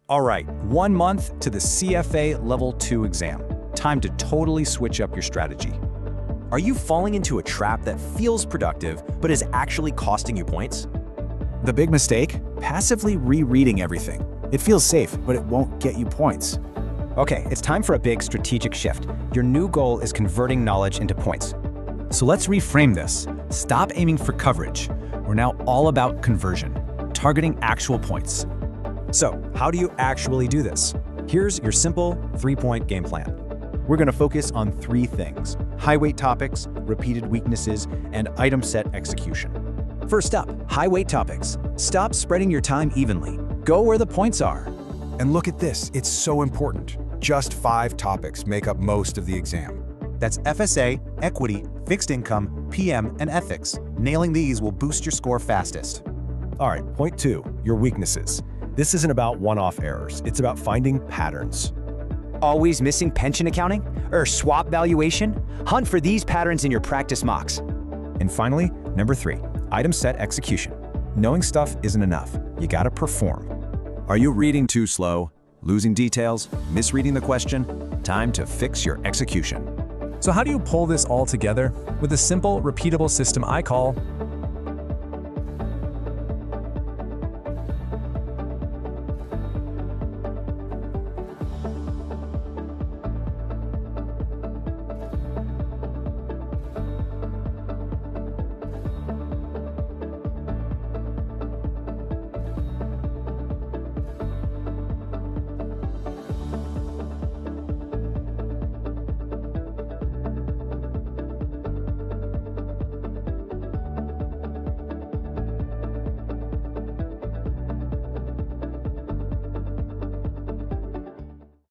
All right, 1 month to the CFA Level II exam. Time to totally switch up your strategy. Are you falling into a trap that feels productive but is actually costing you points? The big mistake? Passively rereading everything. It feels safe, but it won't get you points. Okay, it's time for a big strategic shift. Your new goal is converting knowledge into points. So let's reframe this. Stop aiming for coverage. We're now all about conversion, targeting actual points. So, how do you actually do this? Here's your simple 3-point game plan. We're going to focus on 3 things: high-weight topics, repeated weaknesses, and item set execution. First up, high-weight topics. Stop spreading your time evenly. Go where the points are. And look at this, it's so important. Just 5 topics make up most of the exam. That's FSA, equity, fixed income, PM, and ethics. Nailing these will boost your score fastest. All right, point 2, your weaknesses. This isn't about one-off errors, it's about finding patterns. Always missing pension accounting or swap valuation? Hunt for these patterns in your practice mocks. And finally, number 3, item set execution. Knowing stuff isn't enough. You gotta perform. Are you reading too slow? Losing details? Misreading the question? Time to fix your execution. So how do you pull this all together? With a simple, repeatable system I call